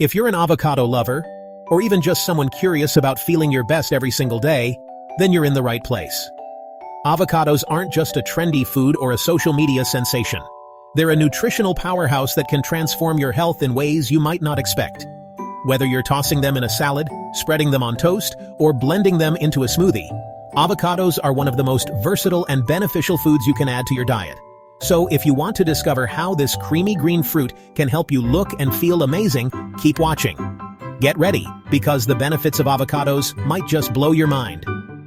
If you're an avocado lover, or even just someone curious about feeling your best every single day, then you're in the right place. Avocados aren't just a trendy food or a social media sensation. They're a nutritional powerhouse that can transform your health in ways you might not expect. Whether you're tossing them in a salad, spreading them on toast, or blending them into a smoothie, avocados are one of the most versatile and beneficial foods you can add to your diet. So if you want to discover how this creamy green fruit can help you look and feel amazing, keep watching. Get ready, because the benefits of avocados might just blow your mind.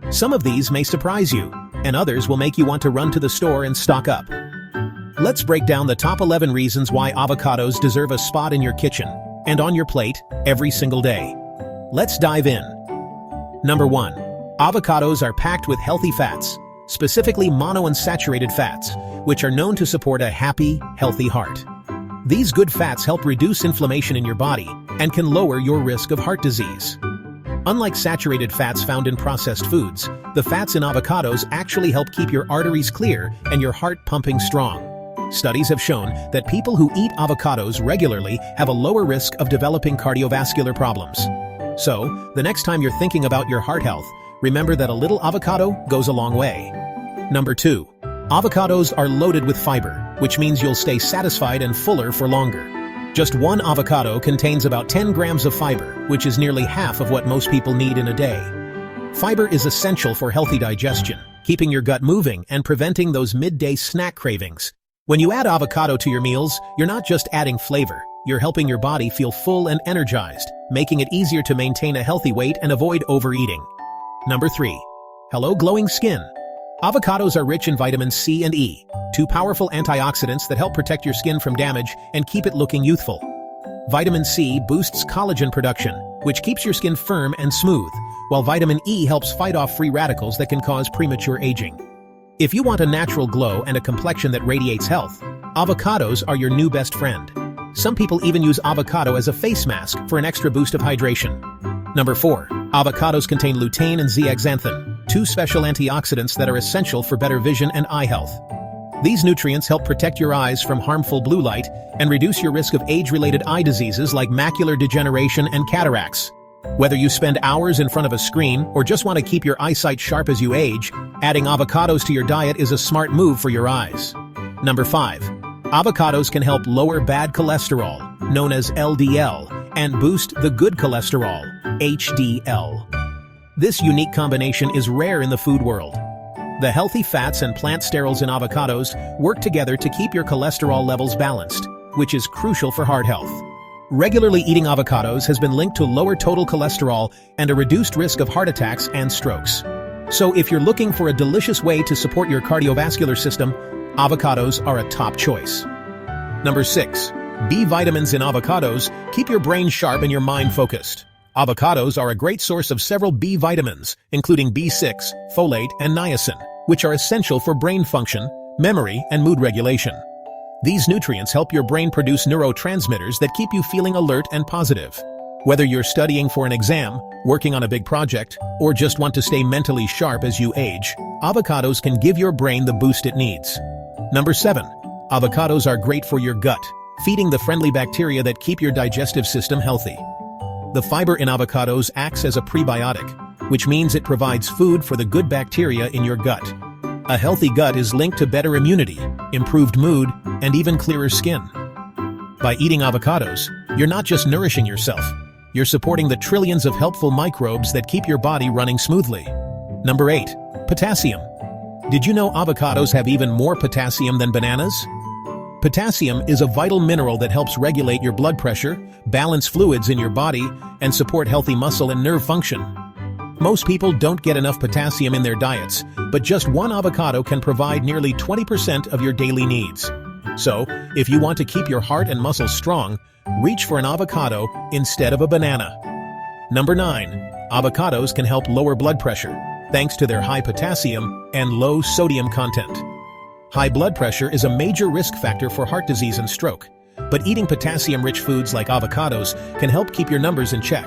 Some of these may surprise you, and others will make you want to run to the store and stock up. Let's break down the top 11 reasons why avocados deserve a spot in your kitchen and on your plate every single day. Let's dive in. Number 1. Avocados are packed with healthy fats, specifically monounsaturated fats, which are known to support a happy, healthy heart. These good fats help reduce inflammation in your body and can lower your risk of heart disease. Unlike saturated fats found in processed foods, the fats in avocados actually help keep your arteries clear and your heart pumping strong. Studies have shown that people who eat avocados regularly have a lower risk of developing cardiovascular problems. So, the next time you're thinking about your heart health, remember that a little avocado goes a long way. Number 2. Avocados are loaded with fiber, which means you'll stay satisfied and fuller for longer. Just one avocado contains about 10 grams of fiber, which is nearly half of what most people need in a day. Fiber is essential for healthy digestion, keeping your gut moving and preventing those midday snack cravings. When you add avocado to your meals, you're not just adding flavor, you're helping your body feel full and energized, making it easier to maintain a healthy weight and avoid overeating. Number 3. Hello, glowing skin. Avocados are rich in vitamins C and E, two powerful antioxidants that help protect your skin from damage and keep it looking youthful. Vitamin C boosts collagen production, which keeps your skin firm and smooth, while vitamin E helps fight off free radicals that can cause premature aging. If you want a natural glow and a complexion that radiates health, avocados are your new best friend. Some people even use avocado as a face mask for an extra boost of hydration. Number 4. Avocados contain lutein and zeaxanthin, two special antioxidants that are essential for better vision and eye health. These nutrients help protect your eyes from harmful blue light and reduce your risk of age-related eye diseases like macular degeneration and cataracts. Whether you spend hours in front of a screen or just want to keep your eyesight sharp as you age, adding avocados to your diet is a smart move for your eyes. Number 5. Avocados can help lower bad cholesterol, known as LDL, and boost the good cholesterol, HDL. This unique combination is rare in the food world. The healthy fats and plant sterols in avocados work together to keep your cholesterol levels balanced, which is crucial for heart health. Regularly eating avocados has been linked to lower total cholesterol and a reduced risk of heart attacks and strokes. So if you're looking for a delicious way to support your cardiovascular system, avocados are a top choice. Number 6. B vitamins in avocados keep your brain sharp and your mind focused. Avocados are a great source of several B vitamins, including B6, folate, and niacin, which are essential for brain function, memory, and mood regulation. These nutrients help your brain produce neurotransmitters that keep you feeling alert and positive. Whether you're studying for an exam, working on a big project, or just want to stay mentally sharp as you age, avocados can give your brain the boost it needs. Number 7. Avocados are great for your gut, feeding the friendly bacteria that keep your digestive system healthy. The fiber in avocados acts as a prebiotic, which means it provides food for the good bacteria in your gut. A healthy gut is linked to better immunity, improved mood, and even clearer skin. By eating avocados, you're not just nourishing yourself, you're supporting the trillions of helpful microbes that keep your body running smoothly. Number 8. Potassium. Did you know avocados have even more potassium than bananas? Potassium is a vital mineral that helps regulate your blood pressure, balance fluids in your body, and support healthy muscle and nerve function. Most people don't get enough potassium in their diets, but just one avocado can provide nearly 20% of your daily needs. So, if you want to keep your heart and muscles strong, reach for an avocado instead of a banana. Number 9. Avocados can help lower blood pressure, thanks to their high potassium and low sodium content. High blood pressure is a major risk factor for heart disease and stroke, but eating potassium-rich foods like avocados can help keep your numbers in check.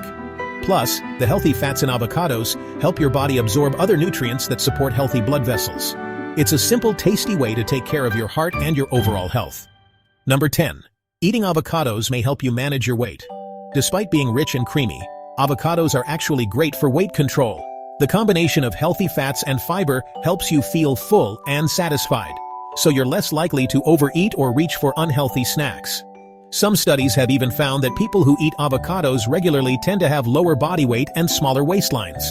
Plus, the healthy fats in avocados help your body absorb other nutrients that support healthy blood vessels. It's a simple, tasty way to take care of your heart and your overall health. Number 10. Eating avocados may help you manage your weight. Despite being rich and creamy, avocados are actually great for weight control. The combination of healthy fats and fiber helps you feel full and satisfied, so you're less likely to overeat or reach for unhealthy snacks. Some studies have even found that people who eat avocados regularly tend to have lower body weight and smaller waistlines.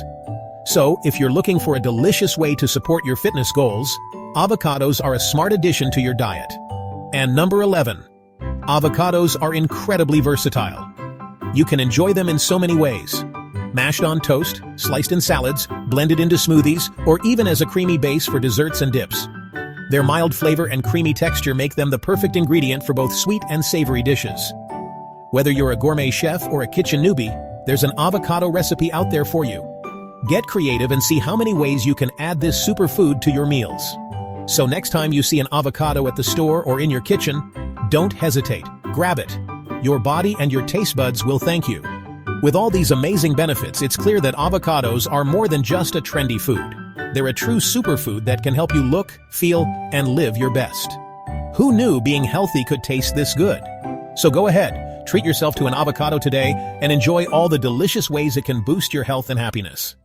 So, if you're looking for a delicious way to support your fitness goals, avocados are a smart addition to your diet. And number 11. Avocados are incredibly versatile. You can enjoy them in so many ways. Mashed on toast, sliced in salads, blended into smoothies, or even as a creamy base for desserts and dips. Their mild flavor and creamy texture make them the perfect ingredient for both sweet and savory dishes. Whether you're a gourmet chef or a kitchen newbie, there's an avocado recipe out there for you. Get creative and see how many ways you can add this superfood to your meals. So next time you see an avocado at the store or in your kitchen, don't hesitate. Grab it. Your body and your taste buds will thank you. With all these amazing benefits, it's clear that avocados are more than just a trendy food. They're a true superfood that can help you look, feel, and live your best. Who knew being healthy could taste this good? So go ahead, treat yourself to an avocado today and enjoy all the delicious ways it can boost your health and happiness.